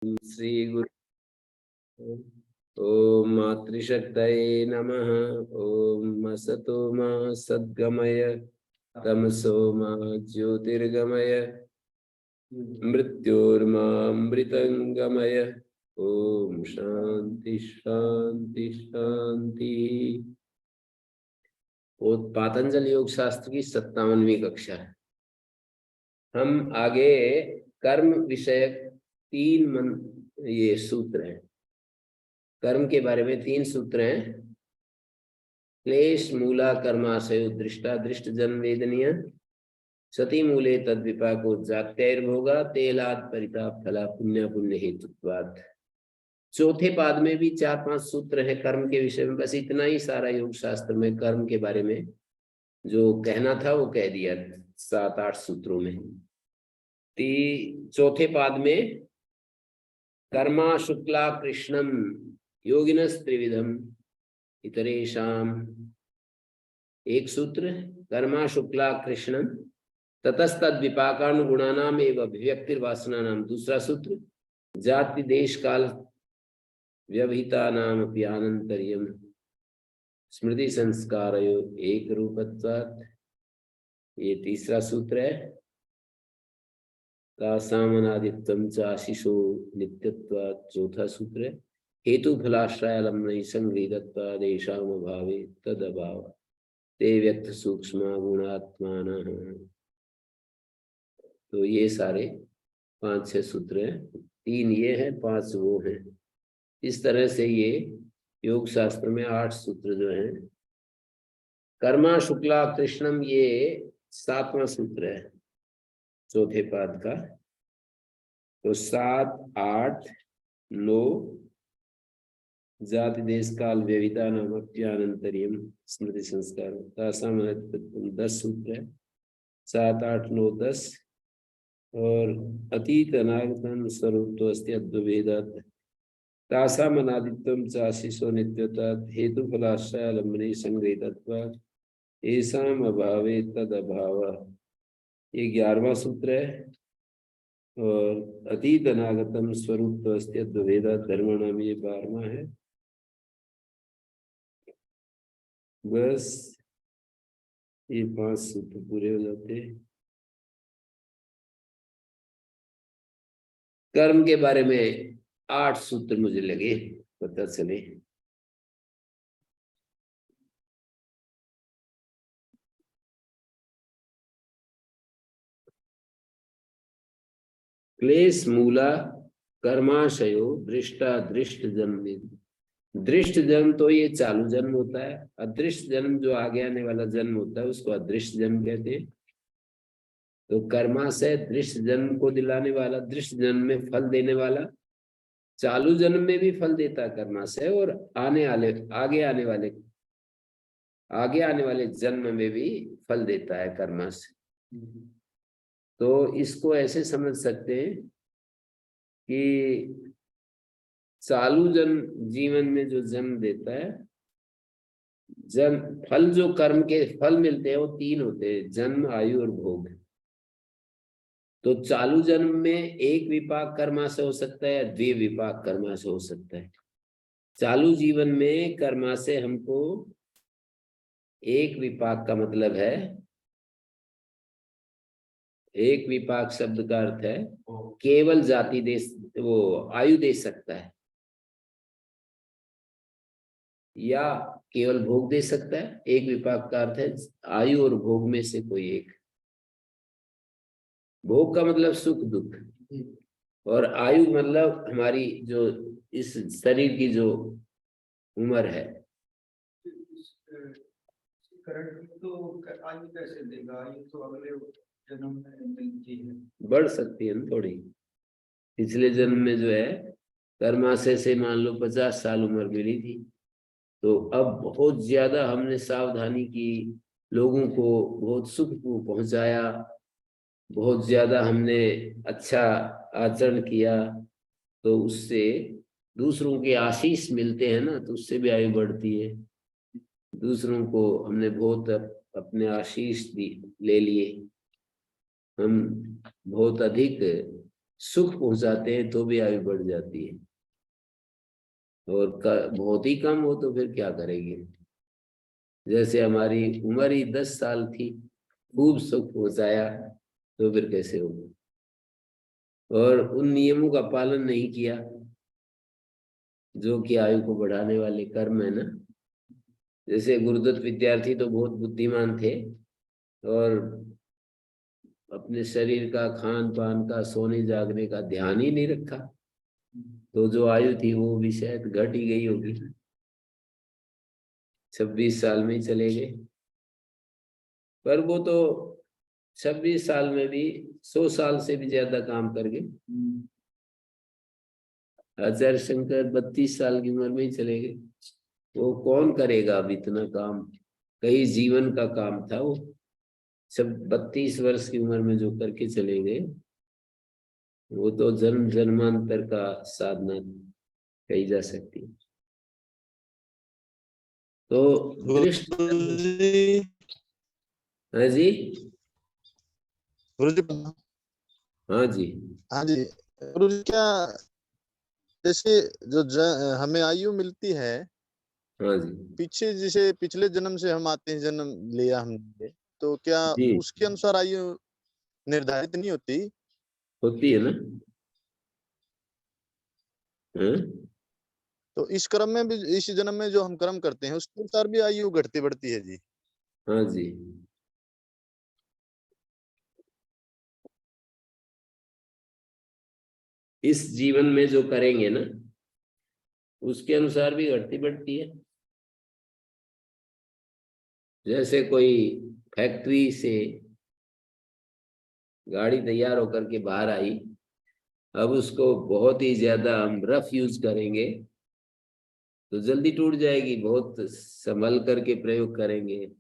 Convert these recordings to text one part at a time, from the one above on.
श्री गुरु ओम मातृशक्तये नमः। ओम असतो मा सद्गमय तमसो मा ज्योतिर्गमय मृत्योर्मामृतंगमय। ओम शांति शांति शांति। पातंजल योग शास्त्र की 57वीं कक्षा है। हम आगे कर्म विषयक 3 ये सूत्र हैं। कर्म के बारे में 3 सूत्र हैं। क्लेश मूला कर्माशयो दृष्टा दृष्ट जन्म वेदनीय सती मूले तद विपाको जात्यैर्भोगा तेलाद परिताप फला पुण्य पुण्य हेतुत्वात्। चौथे पाद में भी 4-5 सूत्र हैं कर्म के विषय में। बस इतना ही सारा योग शास्त्र में कर्म के बारे में जो कहना था वो कह दिया 7-8 सूत्रों में। चौथे पाद में कर्मा शुक्ला कृष्णम योगिनस त्रिविधम इतरेशाम। एक सूत्र कर्मा शुक्ला कृष्णम ततस्तद विपाकानुगुणानाम एवं अभिव्यक्तिर्वासनानाम। दूसरा सूत्र जाति देश काल व्यवहितानाम अपि आनंतर्यम स्मृति संस्कारयो एक रूपत्वात्। ये तीसरा सूत्र है। तासामनादित्वं च आशीषो नित्यत्वात्। चौथा सूत्र है हेतु फलाश्रयालम्बन संगृहीतत्वादेशाम अभावे तद अभाव ते व्यक्त सूक्ष्म गुणात्मानः। तो ये सारे 5-6 सूत्र हैं। 3 ये हैं, 5 वो हैं। इस तरह से ये योग शास्त्र में 8 सूत्र जो हैं। कर्मा शुक्ला कृष्णम ये 7वां सूत्र है चौथे पाद का। तो 7, 8, 9 जाति देश काल व्यविता नामप्यानंतरियम स्मृति संस्कार 10 सूत्र है। 7, 8, 9, 10 और अतीत अनागतम स्वरूप तो अस्ति अद्वैवेदात् तासामनादित्वं च आशीषो नित्यत्वात् हेतु फलाश्रयालम्बने संगृहीतत्वात् येषाम् अभावे तद अभाव। ये 11वां सूत्र है। और अतीत अनागतम स्वरूप तो अस्ति अद्वैवेदात् धर्मणाम ये 12वां है। बस ये 5 सूत्र पूरे हो जाते हैं। कर्म के बारे में 8 सूत्र मुझे लगे पता चले। क्लेश मूला कर्माशयो दृष्टा दृष्ट जन्म। दृष्ट जन्म तो ये चालू जन्म होता है। अदृष्ट जन्म जो आगे आने वाला जन्म होता है उसको अदृष्ट जन्म कहते हैं। तो कर्माशय दृष्ट जन्म को दिलाने वाला, दृष्ट जन्म में फल देने वाला, चालू जन्म में भी फल देता है कर्माशय और आगे आने वाले जन्म में भी फल देता है कर्माशय। तो इसको ऐसे समझ सकते हैं कि चालू जन्म जीवन में जो जन्म देता है, जन्म फल जो कर्म के फल मिलते हैं वो 3 होते हैं, जन्म आयु और भोग। तो चालू जन्म में एक विपाक कर्मा से हो सकता है, द्वि विपाक कर्मा से हो सकता है। चालू जीवन में कर्मा से हमको एक विपाक का मतलब है, एक विपाक शब्द का अर्थ है केवल जाति दे, वो आयु दे सकता है या केवल भोग दे सकता है। एक विपाक का अर्थ है आयु और भोग में से कोई एक। भोग का मतलब सुख दुख, और आयु मतलब हमारी जो इस शरीर की जो उम्र है। तो आयु कैसे देगा? आयु तो अगले जन्म में मिलती है, बढ़ सकती है ना थोड़ी। पिछले जन्म में जो है कर्माशय से मान लो 50 साल उम्र मिली थी, तो अब बहुत ज्यादा हमने सावधानी की, लोगों को बहुत सुख को पहुंचाया, बहुत ज्यादा हमने अच्छा आचरण किया, तो उससे दूसरों के आशीष मिलते हैं ना, तो उससे भी आयु बढ़ती है। दूसरों को हमने बहुत अपने आशीष ले लिए, हम बहुत अधिक सुख पहुंचाते हैं तो भी आयु बढ़ जाती है, और बहुत ही कम हो तो फिर क्या करेगी। जैसे हमारी उम्र ही 10 साल थी, खूब सुख पहुंचाया, तो फिर कैसे होगा। और उन नियमों का पालन नहीं किया जो कि आयु को बढ़ाने वाले कर्म है ना। जैसे गुरुदत्त विद्यार्थी तो बहुत बुद्धिमान थे, और अपने शरीर का, खान पान का, सोने जागने का ध्यान ही नहीं रखा, तो जो आयु थी वो भी शायद घट ही गई होगी, 26 साल में ही चले गए। पर वो तो 26 साल में भी 100 साल से भी ज्यादा काम कर गए। आचार्य शंकर 32 साल की उम्र में ही चले गए। वो कौन करेगा अब इतना काम, कई जीवन का काम था वो, सब 32 वर्ष की उम्र में जो करके चले गए, वो तो जन्म जन्मांतर का साधना कही जा सकती है। तो दृष्ट, गुरुजी, हाँ जी, गुरुजी, हाँ जी, हाँ जी, गुरुजी क्या, जैसे हमें आयु मिलती है हाँ जी, पीछे, जैसे पिछले जन्म से हम आते हैं, जन्म लिया हमने, तो क्या जी उसके अनुसार आयु निर्धारित नहीं होती? होती है ना। हाँ, तो इस कर्म में भी, इस जन्म में जो हम कर्म करते हैं उसके अनुसार भी आयु घटती बढ़ती है जी? हाँ जी, इस जीवन में जो करेंगे ना उसके अनुसार भी घटती बढ़ती है। जैसे कोई फैक्ट्री से गाड़ी तैयार होकर के बाहर आई, अब उसको बहुत ही ज्यादा हम रफ यूज करेंगे तो जल्दी टूट जाएगी। बहुत संभल करके प्रयोग करेंगे,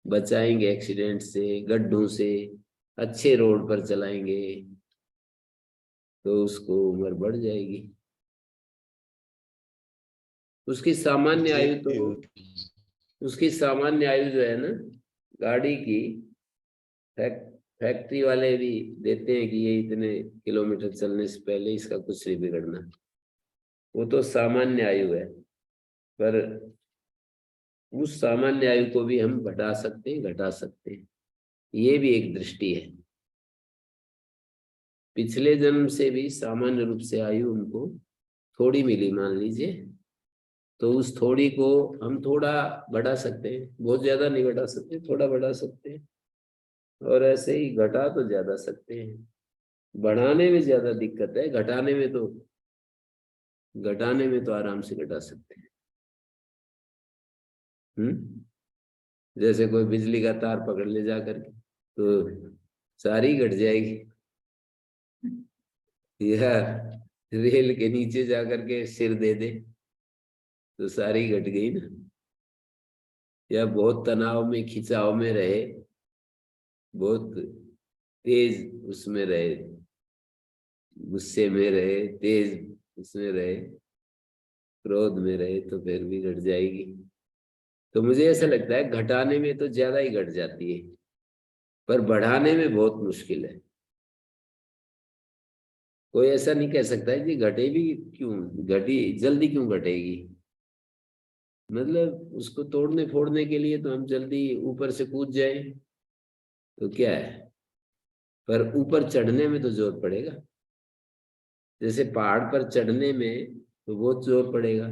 बचाएंगे एक्सीडेंट से, गड्ढों से, अच्छे रोड पर चलाएंगे, तो उसको उम्र बढ़ जाएगी। उसकी सामान्य जी आयु तो, उसकी सामान्य आयु जो है ना गाड़ी की, फैक, फैक्ट्री वाले भी देते हैं कि ये इतने किलोमीटर चलने से पहले इसका कुछ नहीं बिगड़ना, वो तो सामान्य आयु है। पर उस सामान्य आयु को भी हम बढ़ा सकते हैं, घटा सकते हैं, ये भी एक दृष्टि है। पिछले जन्म से भी सामान्य रूप से आयु उनको थोड़ी मिली मान लीजिए, तो उस थोड़ी को हम थोड़ा बढ़ा सकते हैं, बहुत ज्यादा नहीं बढ़ा सकते, थोड़ा बढ़ा सकते हैं। और ऐसे ही घटा तो ज्यादा सकते हैं। बढ़ाने में ज्यादा दिक्कत है, घटाने में तो आराम से घटा सकते हैं। जैसे कोई बिजली का तार पकड़ ले जा करके तो सारी घट जाएगी, या रेल के नीचे जा करके सिर दे दे तो सारी घट गई ना। या बहुत तनाव में, खिंचाव में रहे, बहुत तेज उसमें रहे, गुस्से में रहे, तेज उसमें रहे, क्रोध में रहे, तो फिर भी घट जाएगी। तो मुझे ऐसा लगता है घटाने में तो ज्यादा ही घट जाती है, पर बढ़ाने में बहुत मुश्किल है। कोई ऐसा नहीं कह सकता है कि घटे भी क्यों, घटी जल्दी क्यों घटेगी। मतलब उसको तोड़ने फोड़ने के लिए तो हम जल्दी ऊपर से कूद जाए तो क्या है, पर ऊपर चढ़ने में तो जोर पड़ेगा। जैसे पहाड़ पर चढ़ने में तो बहुत जोर पड़ेगा,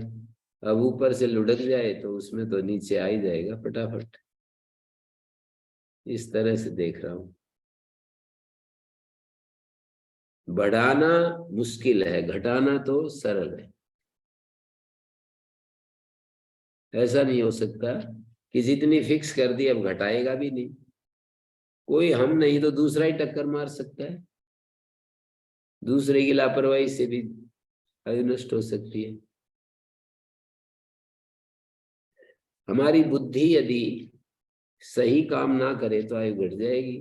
अब ऊपर से लुढ़क जाए तो उसमें तो नीचे आ ही जाएगा फटाफट। इस तरह से देख रहा हूं। बढ़ाना मुश्किल है, घटाना तो सरल है। ऐसा नहीं हो सकता कि जितनी फिक्स कर दी अब घटाएगा भी नहीं। कोई हम नहीं तो दूसरा ही टक्कर मार सकता है, दूसरे की लापरवाही से भी आयु नष्ट हो सकती है। हमारी बुद्धि यदि सही काम ना करे तो आयु घट जाएगी,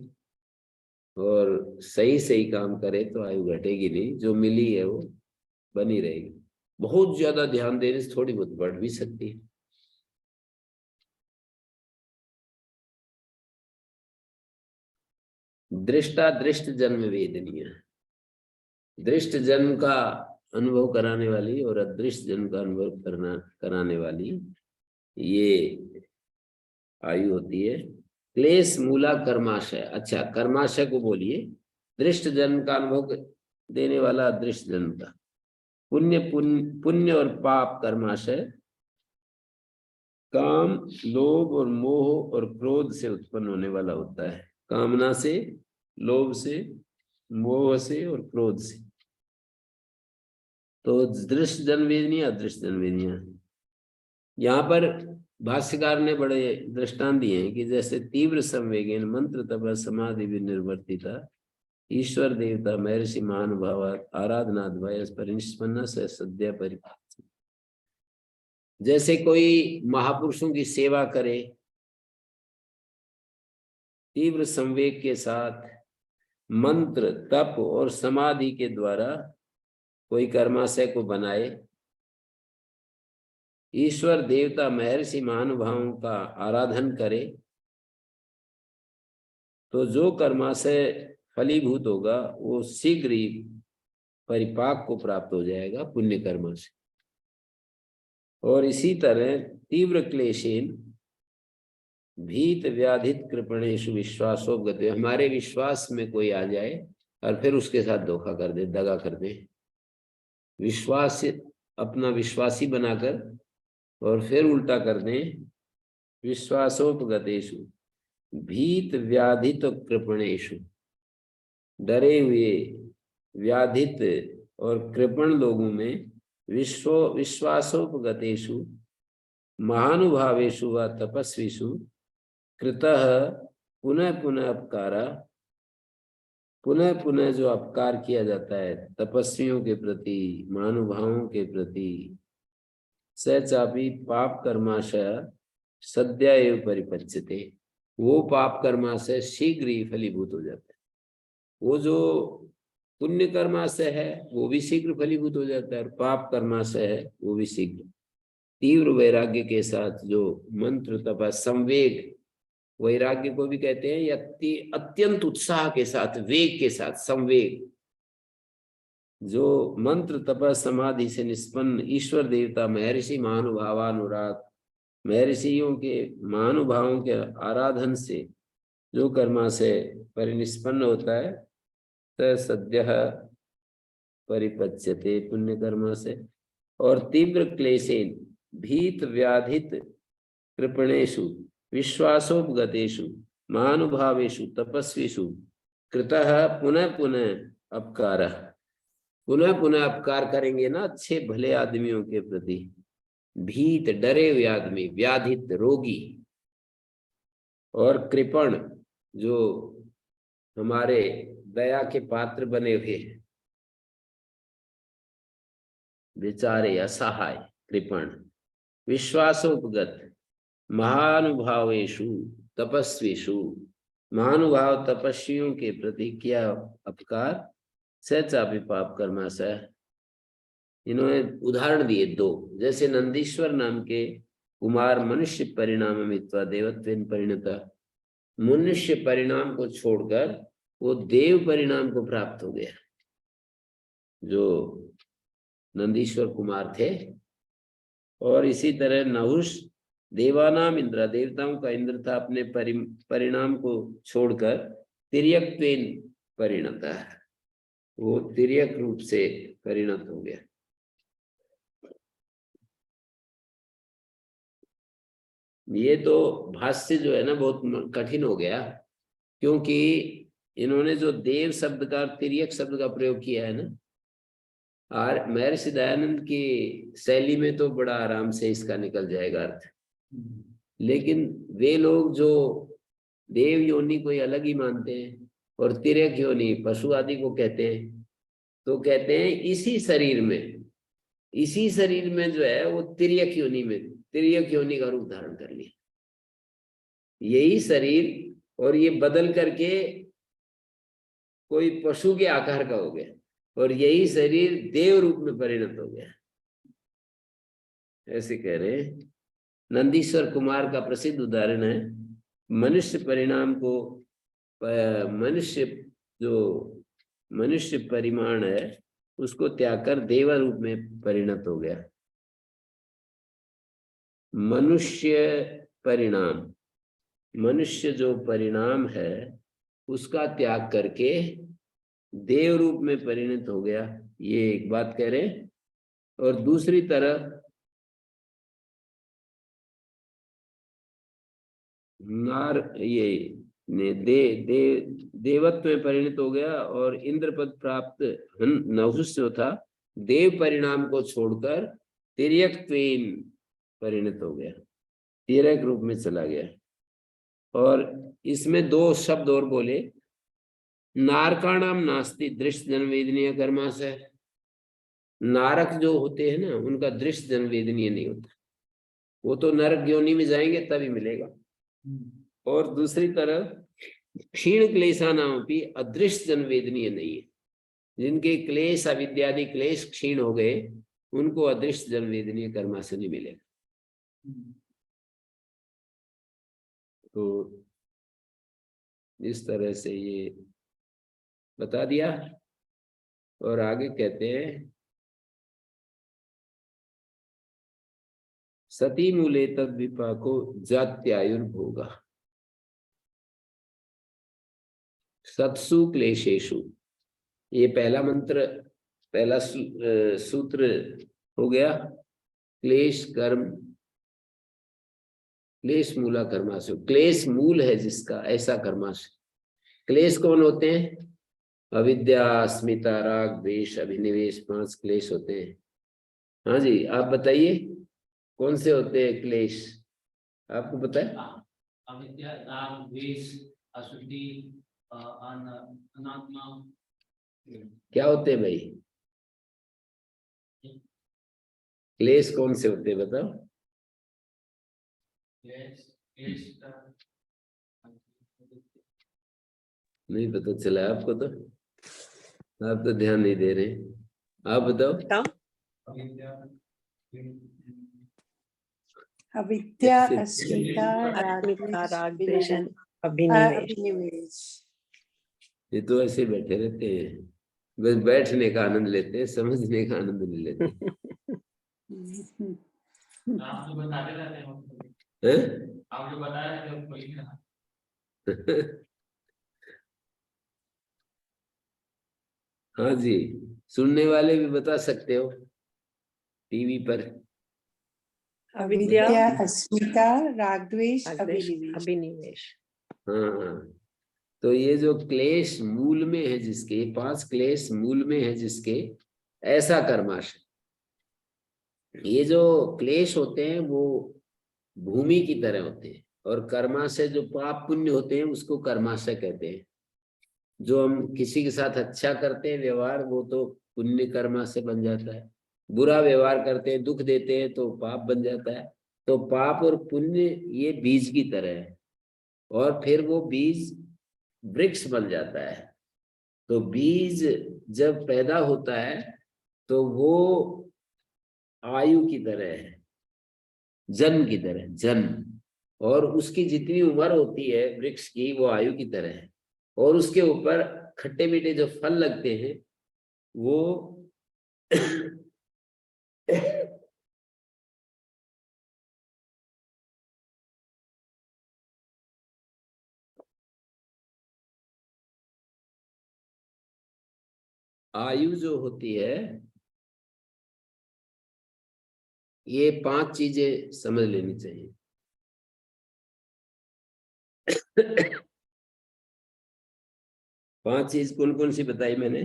और सही सही काम करे तो आयु घटेगी नहीं, जो मिली है वो बनी रहेगी। बहुत ज्यादा ध्यान देने से थोड़ी बहुत बढ़ भी सकती है। दृष्टा दृष्ट जन्म वेदनीय। दृष्ट जन्म का अनुभव कराने वाली और अदृष्ट जन्म का अनुभव कराने वाली ये आयु होती है। क्लेश मूला कर्माशय। अच्छा, कर्माशय को बोलिए, दृष्ट जन्म का अनुभव देने वाला अदृष्ट जन्म का। पुण्य पुण्य और पाप कर्माशय काम, लोभ और मोह और क्रोध से उत्पन्न होने वाला होता है। कामना से, लोभ से, मोह से और क्रोध से। तो दृष्ट जन्मवेदनियां, अदृष्ट जन्मवेदनियां। यहाँ पर भाष्यकार ने बड़े दृष्टांत दिए हैं कि जैसे तीव्र संवेगेन मंत्र तप समाधि निर्वर्तिता ईश्वर देवता महर्षि महानुभाव आराधनाद वयस परिनिष्पन्न से सद्य परिपात। जैसे कोई महापुरुषों की सेवा करे तीव्र संवेग के साथ, मंत्र तप और समाधि के द्वारा कोई कर्माशय को बनाए, ईश्वर देवता महर्षि महानुभावों का आराधन करे, तो जो कर्माशय फलीभूत होगा वो शीघ्र ही परिपाक को प्राप्त हो जाएगा पुण्य कर्म से। और इसी तरह तीव्र क्लेशेन भीत व्याधित कृपणेशु विश्वासोपगत, हमारे विश्वास में कोई आ जाए और फिर उसके साथ धोखा कर दे, दगा कर दे, विश्वास अपना विश्वासी बनाकर और फिर उल्टा कर दे। विश्वासोपगतेषु भीत व्याधित कृपणेशु, डरे हुए व्याधित और कृपण लोगों में विश्वासोपगतेषु महानुभावेषु व तपस्वीषु कृतः पुनः पुनः अपकारा, पुनः पुनः जो अपकार किया जाता है तपस्वियों के प्रति, महानुभावों के प्रति, सचापि पाप कर्माशय सद्या एव परिपच्यते, वो पाप कर्माशय शीघ्र ही फलीभूत हो जाता है। वो जो पुण्य कर्माशय है वो भी शीघ्र फलीभूत हो जाता है और पाप कर्माशय है वो भी शीघ्र। तीव्र वैराग्य के साथ जो मंत्र तप संवेग, वैराग्य को भी कहते हैं, या अत्यंत उत्साह के साथ, वेग के साथ, संवेग, जो मंत्र तप समाधि से निष्पन्न ईश्वर देवता महर्षि महानुभावानुराग, महर्षियों के महानुभावों के आराधन से जो कर्माशय परिनिष्पन्न होता है सद्यः परिपच्यते पुण्य कर्म से। और तीव्र क्लेशेन भीत व्याधित कृपणेषु विश्वासोपगतेषु महानुभावेषु तपस्वीषु कृतः पुनः पुनः अपकारः, पुनः पुनः अपकार करेंगे ना अच्छे भले आदमियों के प्रति। भीत, डरे हुए आदमी, व्याधित, रोगी, और कृपण, जो हमारे दया के पात्र बने हुए हैं, बेचारे असहाय कृपण। विश्वासोपगत महानुभावेषु तपस्वीषु, महानुभाव तपस्वियों के प्रति किया अपकार, सचापि पाप कर्माशय। इन्होंने उदाहरण दिए दो, जैसे नंदीश्वर नाम के कुमार मनुष्य परिणाम मित्वा देवत्वेन परिणता, मनुष्य परिणाम को छोड़कर वो देव परिणाम को प्राप्त हो गया, जो नंदीश्वर कुमार थे। और इसी तरह नहुष देवानाम इंद्र, देवताओं का इंद्र था, अपने परिणाम को छोड़कर तिर्यक्त्वेन परिणता, वो तिर्यक रूप से परिणत हो गया। ये तो भाष्य जो है ना बहुत कठिन हो गया, क्योंकि इन्होंने जो देव शब्द का, तिर्यक शब्द का प्रयोग किया है ना, और महर्षि दयानंद की शैली में तो बड़ा आराम से इसका निकल जाएगा अर्थ। लेकिन वे लोग जो देव योनि कोई अलग ही मानते हैं और तिर्यक योनि पशु आदि को कहते हैं, तो कहते हैं इसी शरीर में जो है वो तिर्यक योनि में, तिर्यक योनि का रूप धारण कर लिया, यही शरीर, और ये बदल करके कोई पशु के आकार का हो गया और यही शरीर देव रूप में परिणत हो गया, ऐसे कह रहे। नंदीश्वर कुमार का प्रसिद्ध उदाहरण है, मनुष्य परिणाम को, मनुष्य जो मनुष्य परिमाण है उसको त्याग कर देव रूप में परिणत हो गया। मनुष्य परिणाम, मनुष्य जो परिणाम है उसका त्याग करके देव रूप में परिणत हो गया, ये एक बात कह रहे हैं। और दूसरी तरफ नार ये देवत्व में परिणत हो गया और इंद्र पद प्राप्त नहुष जो था देव परिणाम को छोड़कर तिर्यक्त्वेन परिणत हो गया, तिर्यक रूप में चला गया। और इसमें दो शब्द और बोले, नारकाणाम नास्ति दृश्य जनवेदनीय कर्मास है। नारक जो होते हैं ना उनका दृश्य जनवेदनीय नहीं होता, वो तो नरक योनि में जाएंगे तभी मिलेगा। और दूसरी तरफ क्षीण क्लेशा नाम भी अदृश्य जनवेदनीय नहीं है, जिनके क्लेश अविद्यादि क्लेश क्षीण हो गए उनको अदृश्य जनवेदनीय कर्मा से नहीं मिलेगा। तो इस तरह से ये बता दिया। और आगे कहते हैं सती मूले तद विपाको जात्यायुर्भोगा सत्सु क्लेशेषु। ये पहला मंत्र, पहला सूत्र हो गया। क्लेश कर्म, क्लेश मूला कर्माशु, क्लेश मूल है जिसका ऐसा कर्माशु। क्लेश कौन होते हैं? अविद्या, अस्मिता, राग, द्वेष, अभिनिवेश, 5 क्लेश होते हैं। हाँ जी, आप बताइए कौन से होते हैं क्लेश, आपको पता है? अविद्या, राग, द्वेष, अशुद्धि, अनात्मा। क्या होते हैं भाई क्लेश? कौन से होते हैं बताओ? नहीं पता चला आपको, तो आप तो ध्यान नहीं दे रहे, आप बताओ। अविद्या, अस्मिता, राग, द्वेष, अभिनिवेश। ये तो ऐसे बैठे रहते हैं, बस बैठने का आनंद लेते हैं, समझने का आनंद नहीं लेते। आप जो बताते रहते हैं? आप जो बता रहे थे हाँ जी, सुनने वाले भी बता सकते हो टीवी पर। अविद्या, अस्मिता, राग, द्वेष, अभिनिवेश। हाँ, तो ये जो क्लेश मूल में है जिसके, 5 क्लेश मूल में है जिसके, ऐसा कर्माशय। ये जो क्लेश होते हैं वो भूमि की तरह होते हैं, और कर्माशय जो पाप पुण्य होते हैं उसको कर्माशय कहते हैं। जो हम किसी के साथ अच्छा करते हैं व्यवहार, वो तो पुण्य कर्माशय बन जाता है। बुरा व्यवहार करते हैं, दुख देते हैं, तो पाप बन जाता है। तो पाप और पुण्य ये बीज की तरह है, और फिर वो बीज वृक्ष बन जाता है। तो बीज जब पैदा होता है तो वो आयु की तरह है, जन्म की तरह, जन्म। और उसकी जितनी उम्र होती है वृक्ष की, वो आयु की तरह है। और उसके ऊपर खट्टे मीठे जो फल लगते हैं वो आयु जो होती है, ये 5 चीजें समझ लेनी चाहिए। 5 चीज कौन कौन सी बताई मैंने?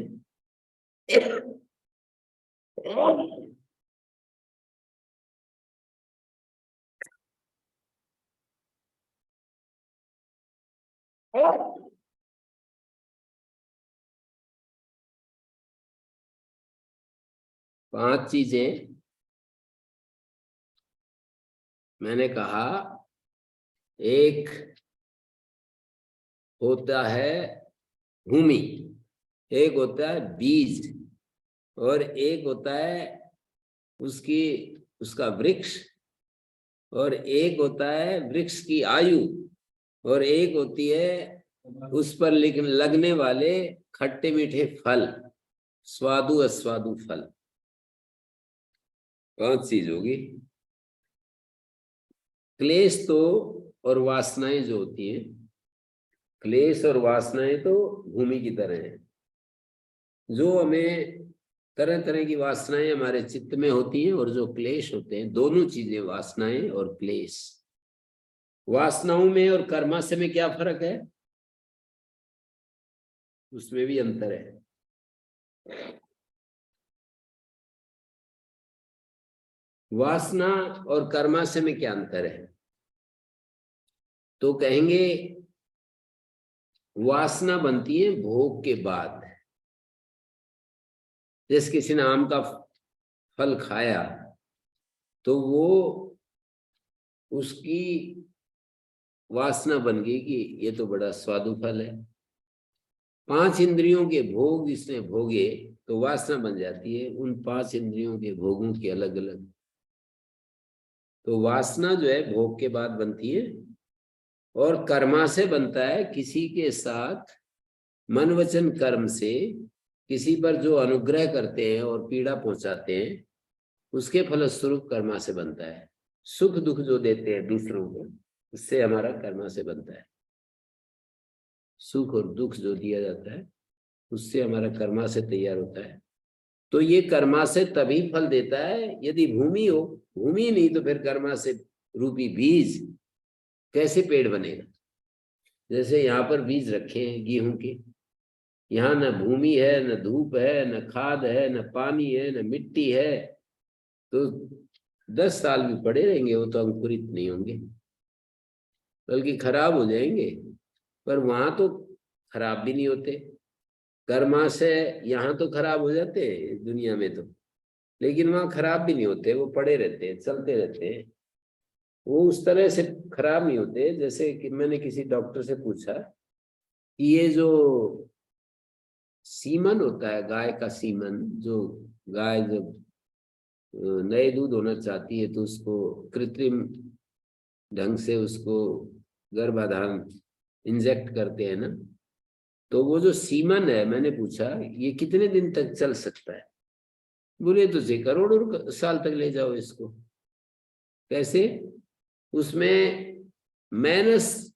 5 चीजें मैंने कहा। एक होता है भूमि, एक होता है बीज, और एक होता है उसका वृक्ष, और एक होता है वृक्ष की आयु, और एक होती है उस पर लगने वाले खट्टे मीठे फल। स्वादु अस्वादु फल, 5 चीज होगी। क्लेश तो और वासनाएं जो होती हैं, क्लेश और वासनाएं तो भूमि की तरह हैं, जो हमें तरह तरह की वासनाएं हमारे चित्त में होती हैं, और जो क्लेश होते हैं, दोनों चीजें, वासनाएं और क्लेश। वासनाओं में और कर्माशय में क्या फर्क है? उसमें भी अंतर है। वासना और कर्माशय में क्या अंतर है? तो कहेंगे वासना बनती है भोग के बाद। जैसे किसी ने आम का फल खाया तो वो उसकी वासना बन गई कि ये तो बड़ा स्वादु फल है। 5 इंद्रियों के भोग इसने भोगे तो वासना बन जाती है उन 5 इंद्रियों के भोगों की अलग अलग। तो वासना जो है भोग के बाद बनती है, और कर्मा से बनता है किसी के साथ मन वचन कर्म से किसी पर जो अनुग्रह करते हैं और पीड़ा पहुंचाते हैं, उसके फलस्वरूप कर्मा से बनता है। सुख दुख जो देते हैं दूसरों को, उससे हमारा कर्मा से बनता है। सुख और दुख जो दिया जाता है उससे हमारा कर्मा से तैयार होता है। तो ये कर्मा से तभी फल देता है यदि भूमि हो। भूमि नहीं तो फिर कर्मा से रूपी बीज कैसे पेड़ बनेगा? जैसे यहाँ पर बीज रखे हैं गेहूं के, यहाँ न भूमि है, न धूप है, न खाद है, न पानी है, न मिट्टी है, तो 10 साल भी पड़े रहेंगे, वो तो अंकुरित नहीं होंगे, बल्कि खराब हो जाएंगे। पर वहां तो खराब भी नहीं होते। कर्मा से यहाँ तो खराब हो जाते हैं दुनिया में तो, लेकिन वहां खराब भी नहीं होते, वो पड़े रहते हैं, चलते रहते हैं। वो उस तरह से खराब नहीं होते। जैसे कि मैंने किसी डॉक्टर से पूछा कि ये जो सीमन होता है, गाय का सीमन, जो गाय जब नए दूध होना चाहती है तो उसको कृत्रिम ढंग से उसको गर्भाधान इंजेक्ट करते हैं ना, तो वो जो सीमन है, मैंने पूछा ये कितने दिन तक चल सकता है? बोले तो जी करोड़ों साल तक ले जाओ इसको। कैसे? उसमें माइनस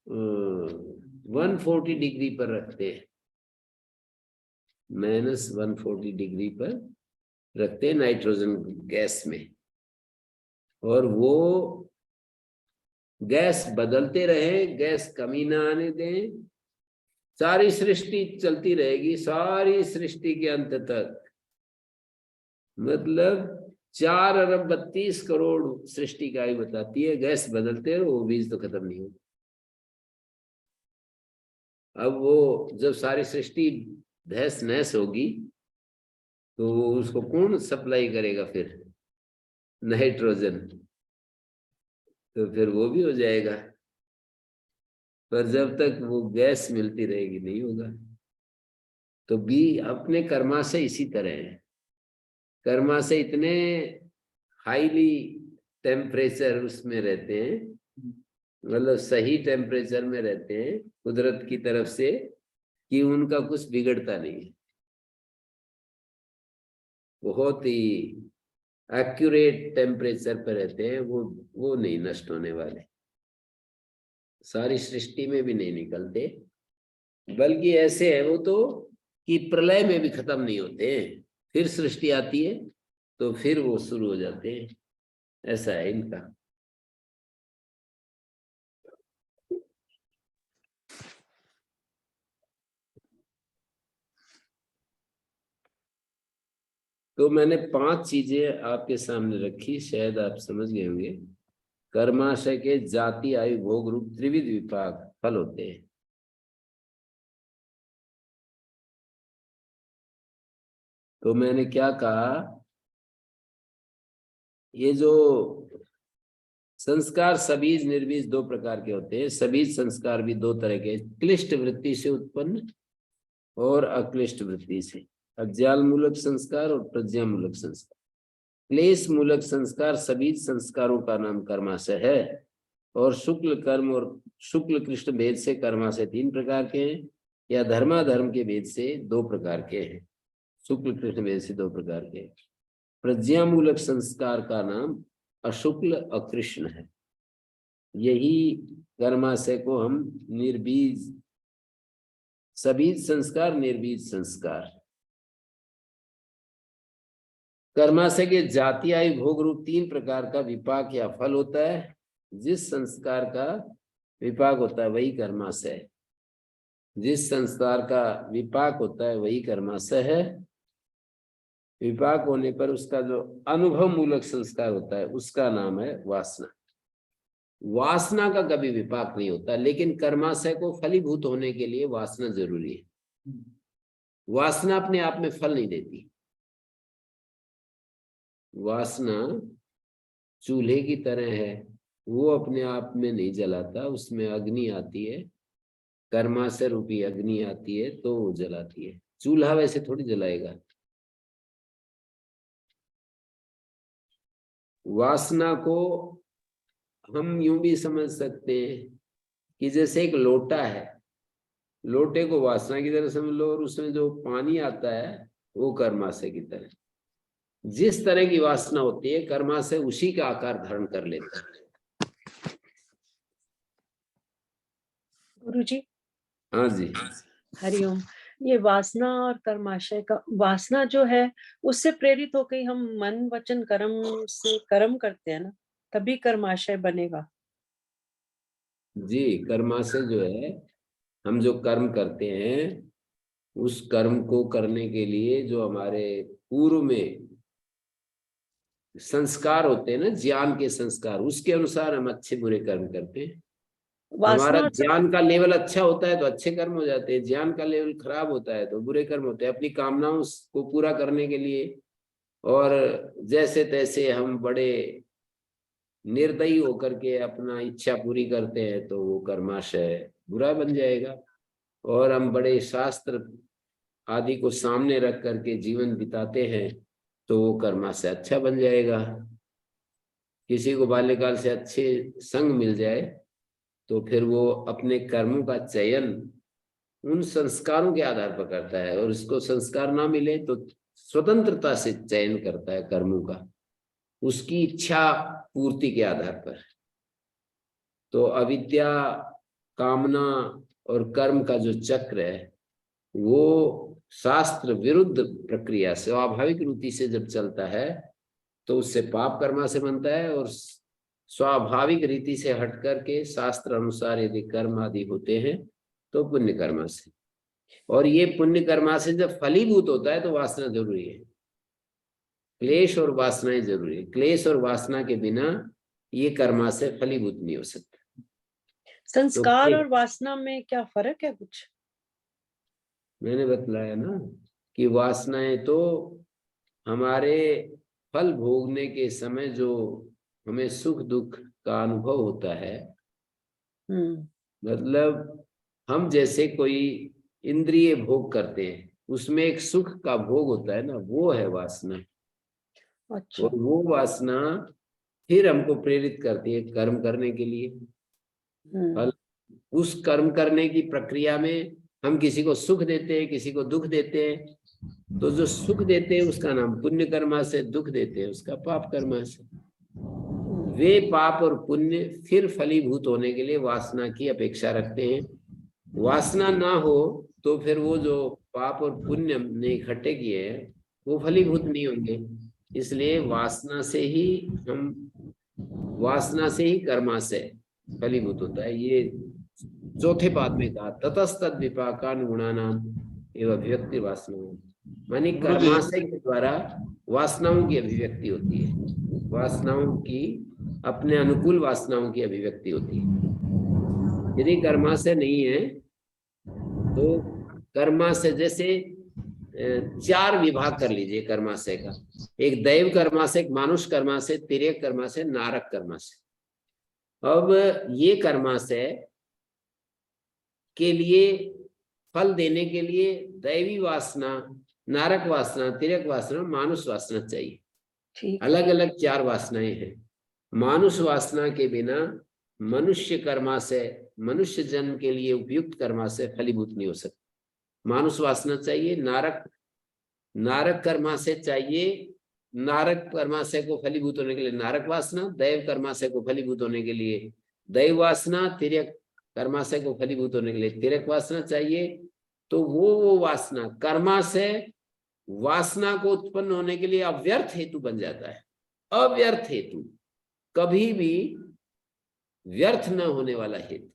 140 डिग्री पर रखते हैं, माइनस 140 डिग्री पर रखते हैं नाइट्रोजन गैस में, और वो गैस बदलते रहे, गैस कमी ना आने दें, सारी सृष्टि चलती रहेगी, सारी सृष्टि के अंत तक। मतलब 4 अरब 32 करोड़ सृष्टि का आयु बताती है। गैस बदलते रहो, वो बीज तो खत्म नहीं होगा। अब वो जब सारी सृष्टि तहस नहस होगी तो उसको कौन सप्लाई करेगा फिर? नाइट्रोजन। तो फिर वो भी हो जाएगा, पर जब तक वो गैस मिलती रहेगी नहीं होगा। तो बी अपने कर्मा से इसी तरह है। कर्मा से इतने हाईली टेम्परेचर उसमें रहते हैं, मतलब सही टेम्परेचर में रहते हैं कुदरत की तरफ से, कि उनका कुछ बिगड़ता नहीं है। बहुत ही एक्यूरेट टेम्परेचर पर रहते हैं वो नहीं नष्ट होने वाले, सारी सृष्टि में भी नहीं निकलते, बल्कि ऐसे है वो तो कि प्रलय में भी खत्म नहीं होते हैं। फिर सृष्टि आती है तो फिर वो शुरू हो जाते हैं। ऐसा है इनका। तो मैंने 5 चीजें आपके सामने रखी, शायद आप समझ गए होंगे। कर्माशय के जाति आयु भोग रूप त्रिविध विपाक फल होते हैं। तो मैंने क्या कहा, ये जो संस्कार सबीज निर्बीज 2 प्रकार के होते हैं। सबीज संस्कार भी 2 तरह के, क्लिष्ट वृत्ति से उत्पन्न और अक्लिष्ट वृत्ति से। अज्ञान मूलक संस्कार और प्रज्ञा मूलक संस्कार। क्लेश मूलक संस्कार सबीज संस्कारों का नाम कर्माशय है, और शुक्ल कर्म और शुक्ल कृष्ण भेद से कर्माशय 3 प्रकार के हैं। या धर्माधर्म के भेद से दो प्रकार के हैं, शुक्ल कृष्ण भेद से दो प्रकार के। प्रज्ञामूलक संस्कार का नाम अशुक्ल अकृष्ण है। यही कर्माशय को हम निर्बीज, सबीज संस्कार, निर्बीज संस्कार। कर्माशय के जाति आयु भोग रूप 3 प्रकार का विपाक या फल होता है। जिस संस्कार का विपाक होता है वही कर्माशय है, जिस संस्कार का विपाक होता है वही कर्माशय है। विपाक होने पर उसका जो अनुभव मूलक संस्कार होता है उसका नाम है वासना। वासना का कभी विपाक नहीं होता, लेकिन कर्माशय को फलीभूत होने के लिए वासना जरूरी है। वासना अपने आप में फल नहीं देती। वासना चूल्हे की तरह है, वो अपने आप में नहीं जलाता, उसमें अग्नि आती है, कर्माशय रूपी अग्नि आती है तो वो जलाती है। चूल्हा वैसे थोड़ी जलाएगा। वासना को हम यूं भी समझ सकते हैं कि जैसे एक लोटा है, लोटे को वासना की तरह समझ लो, और उसमें जो पानी आता है वो कर्माशय की तरह। जिस तरह की वासना होती है कर्माशय उसी का आकार धारण कर लेता है। गुरुजी। हाँ जी। हरिओम। ये वासना और कर्माशय का, वासना जो है उससे प्रेरित होकर हम मन वचन कर्म से कर्म करते हैं ना, तभी कर्माशय बनेगा। जी, कर्माशय जो है, हम जो कर्म करते हैं उस कर्म को करने के लिए जो हमारे पूर्व में संस्कार होते हैं ना, ज्ञान के संस्कार, उसके अनुसार हम अच्छे बुरे कर्म करते हैं। हमारा ज्ञान का लेवल अच्छा होता है तो अच्छे कर्म हो जाते हैं, ज्ञान का लेवल खराब होता है तो बुरे कर्म होते हैं। अपनी कामनाओं को पूरा करने के लिए और जैसे तैसे हम बड़े निर्दयी होकर के अपना इच्छा पूरी करते हैं तो वो कर्माशय बुरा बन जाएगा। और हम बड़े शास्त्र आदि को सामने रख करके जीवन बिताते हैं तो वो कर्माशय अच्छा बन जाएगा। किसी को बाल्यकाल से अच्छे संग मिल जाए तो फिर वो अपने कर्मों का चयन उन संस्कारों के आधार पर करता है, और उसको संस्कार ना मिले तो स्वतंत्रता से चयन करता है कर्मों का, उसकी इच्छा पूर्ति के आधार पर। तो अविद्या, कामना और कर्म का जो चक्र है वो शास्त्र विरुद्ध प्रक्रिया से स्वाभाविक रूपी से जब चलता है तो उससे पाप कर्मा से बनता है, और स्वाभाविक रीति से हट करके शास्त्र अनुसार यदि कर्म आदि होते हैं तो पुण्य कर्मा से। और ये पुण्य कर्मा से जब फलीभूत होता है तो वासना जरूरी है, क्लेश और वासनाएं जरूरी है। क्लेश और वासना के बिना ये कर्मा से फलीभूत नहीं हो सकता। संस्कार और वासना में क्या फर्क है कुछ? मैंने बतलाया ना कि वासनाएं तो हमारे फल भोगने के समय जो हमें सुख दुख का अनुभव होता है, मतलब हम जैसे कोई इंद्रिय भोग करते हैं उसमें एक सुख का भोग होता है ना, वो है वासना। अच्छा। और वो वासना फिर हमको प्रेरित करती है कर्म करने के लिए। फल उस कर्म करने की प्रक्रिया में हम किसी को सुख देते हैं, किसी को दुख देते हैं। तो जो सुख देते हैं उसका नाम पुण्य कर्मा से, दुख देते हैं उसका पाप कर्मा से। वे पाप और पुण्य फिर फलीभूत होने के लिए वासना की अपेक्षा रखते हैं। वासना ना हो तो फिर वो जो पाप और पुण्य ने इकट्ठे किए हैं वो फलीभूत नहीं होंगे। इसलिए वासना से ही कर्माशय फलीभूत होता है। ये चौथे पाद में कहा ततस्तद विपाकान गुणानाम एवं अभिव्यक्ति वासना, मानी कर्माशय के द्वारा वासनाओं की अभिव्यक्ति होती है, वासनाओं की अपने अनुकूल वासनाओं की अभिव्यक्ति होती है। यदि कर्माशय नहीं है तो कर्माशय जैसे 4 विभाग कर लीजिए कर्माशय का, एक दैव कर्माशय, एक मानुष कर्माशय, तिर्यक कर्माशय, नारक कर्माशय। अब ये कर्माशय के लिए फल देने के लिए दैवी वासना, नारक वासना, तिर्यक वासना, मानुष वासना चाहिए। अलग अलग 4 वासनाएं हैं। मानुष वासना के बिना मनुष्य कर्माशय, मनुष्य जन्म के लिए उपयुक्त कर्माशय फलीभूत नहीं हो सकता। मानुष वासना चाहिए, नारक कर्माशय चाहिए, नारक कर्माशय को फलीभूत होने के लिए नारक वासना, दैव कर्माशय को फलीभूत होने के लिए दैव वासना, तिर्यक कर्माशय को फलीभूत होने के लिए तिर्यक वासना चाहिए। तो वो वासना कर्माशय वासना को उत्पन्न होने के लिए अव्यर्थ हेतु बन जाता है। अव्यर्थ हेतु, कभी भी व्यर्थ न होने वाला हेतु।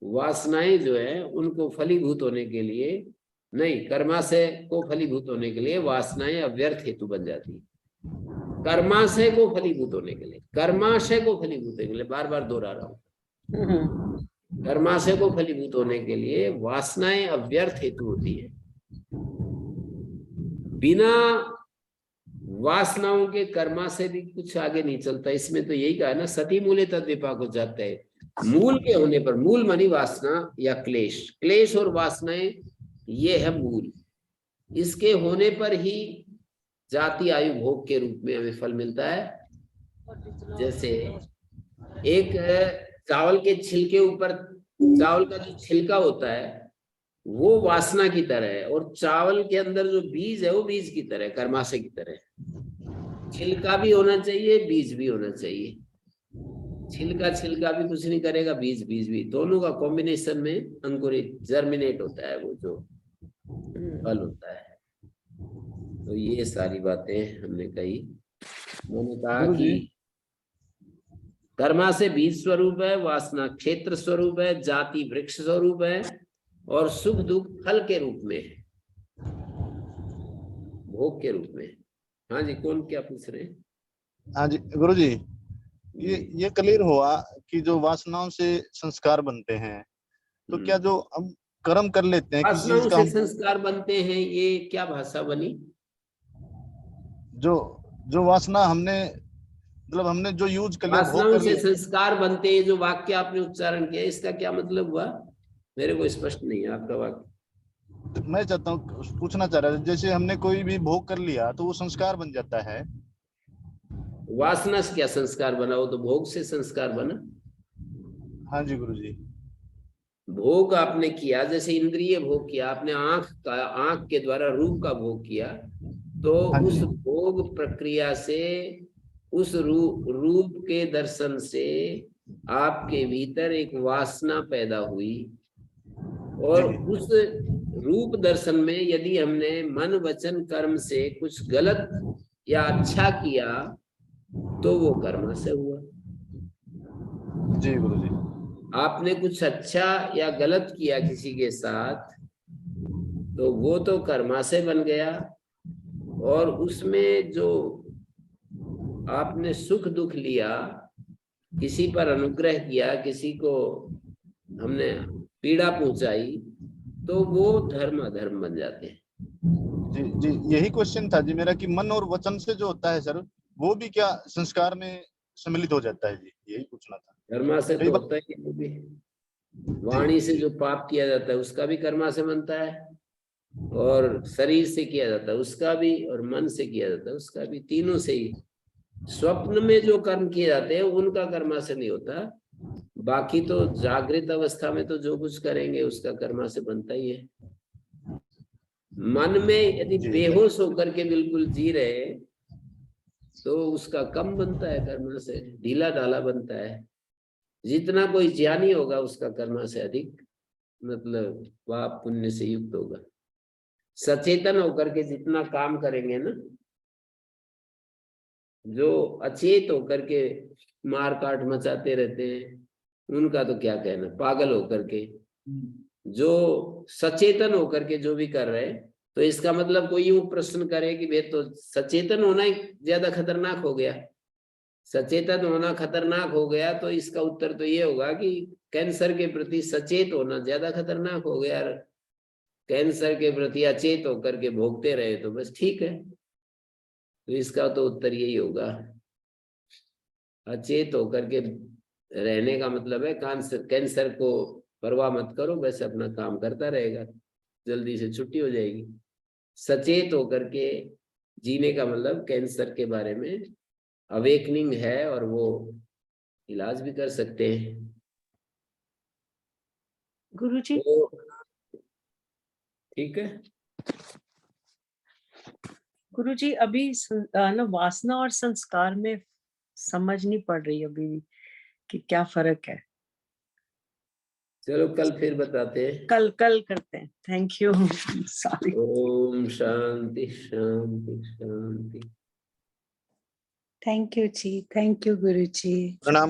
वासनाएं जो है उनको फलीभूत होने के लिए नहीं, कर्माशय को फलीभूत होने के लिए वासनाएं अव्यर्थ हेतु बन जाती है। कर्माशय को फलीभूत होने के लिए, कर्माशय को फलीभूत होने के लिए, बार बार दोहरा रहा हूं, कर्माशय को फलीभूत होने के लिए वासनाएं अव्यर्थ हेतु होती है। बिना वासनाओं के कर्माशय भी कुछ आगे नहीं चलता। इसमें तो यही कहा ना, सती मूले तद विपाक हो जाता है। मूल के होने पर, मूल मानी वासना या क्लेश, क्लेश और वासनाएं ये है मूल। इसके होने पर ही जाति आयु भोग के रूप में हमें फल मिलता है। जैसे एक चावल के छिलके ऊपर, चावल का जो छिलका होता है वो वासना की तरह है, और चावल के अंदर जो बीज है वो बीज की तरह, कर्माशय की तरह। छिलका भी होना चाहिए, बीज भी होना चाहिए। छिलका भी कुछ नहीं करेगा, बीज भी, दोनों का कॉम्बिनेशन में अंकुरित जर्मिनेट होता है वो जो फल होता है। तो ये सारी बातें हमने कही। मैंने कहा कि कर्माशय बीज स्वरूप है, वासना क्षेत्र स्वरूप है, जाति वृक्ष स्वरूप है, और सुख दुख फल के रूप में है, भोग के रूप में। हाँ जी, कौन क्या पूछ रहे हैं? हाँ जी गुरुजी, ये क्लियर हुआ कि जो वासनाओं से संस्कार बनते हैं, तो क्या जो हम कर्म कर लेते हैं किसी चीज का, संस्कार बनते हैं, ये क्या भाषा बनी? जो वासना हमने, मतलब हमने जो यूज कर लिया, भोग कर से लिया, संस्कार बनते हैं, जो वाक्य आपने उच्चारण किया, इसका क्या मतलब हुआ? मेरे को स्पष्ट नहीं है आपका वाक्य। मैं चाहता हूँ, पूछना चाह रहा था, जैसे हमने कोई भी भोग कर लिया तो वो संस्कार बन जाता है। वासना से क्या संस्कार बना? वो तो भोग से संस्कार बना। हाँ जी गुरुजी। भोग आपने किया, जैसे इंद्रिय भोग किया आपने, आंख के द्वारा रूप का भोग किया, तो उस भोग प्रक्रिया से, उस रूप के दर्शन से आपके भीतर एक वासना पैदा हुई, और उस रूप दर्शन में यदि हमने मन वचन कर्म से कुछ गलत या अच्छा किया तो वो कर्म से हुआ। जी गुरुजी। आपने कुछ अच्छा या गलत किया किसी के साथ तो वो तो कर्मा से बन गया, और उसमें जो आपने सुख दुख लिया, किसी पर अनुग्रह किया, किसी को हमने पीड़ा पहुंचाई, तो वो धर्म अधर्म बन जाते हैं। जी जी, यही क्वेश्चन था जी मेरा कि मन और वचन से जो होता है सर, वो भी क्या संस्कार में सम्मिलित हो जाता है जी, यही पूछना था। कर्मा से तो होता है वो भी। वाणी से जो पाप किया जाता है उसका भी कर्मा से बनता है, और शरीर से किया जाता है उसका भी, और मन से किया जाता है उसका भी, तीनों से ही। स्वप्न में जो कर्म किए जाते हैं उनका कर्मा से नहीं होता, बाकी तो जागृत अवस्था में तो जो कुछ करेंगे उसका कर्मा से बनता ही है। मन में यदि बेहोश होकर के बिल्कुल जी रहे तो उसका कम बनता है, कर्मा से ढीला ढाला बनता है। जितना कोई ज्ञानी होगा उसका कर्मा से अधिक, मतलब पाप पुण्य से युक्त होगा। सचेतन होकर के जितना काम करेंगे ना, जो अचेत होकर के मार काट मचाते रहते हैं उनका तो क्या कहना, पागल होकर के। जो सचेतन होकर के जो भी कर रहे हैं, तो इसका मतलब कोई यूं प्रश्न करे कि भाई तो सचेतन होना ही ज्यादा खतरनाक हो गया, सचेतन होना खतरनाक हो गया, तो इसका उत्तर तो ये होगा कि कैंसर के प्रति सचेत होना ज्यादा खतरनाक हो गया। कैंसर के प्रति अचेत होकर के भोगते रहे तो बस ठीक है। तो इसका तो उत्तर यही होगा, अचेत होकर के रहने का मतलब है कैंसर को परवाह मत करो, बस अपना काम करता रहेगा, जल्दी से छुट्टी हो जाएगी। सचेत होकर के जीने का मतलब कैंसर के बारे में अवेकनिंग है, और वो इलाज भी कर सकते हैं। गुरुजी, तो ठीक है। गुरुजी अभी ना वासना और संस्कार में समझ नहीं पड़ रही अभी भी कि क्या फर्क है। चलो कल फिर बताते हैं। कल करते हैं। Thank you. सॉरी। ओम शांति शांति शांति। थैंक यू जी, थैंक यू गुरु जी। प्रणाम।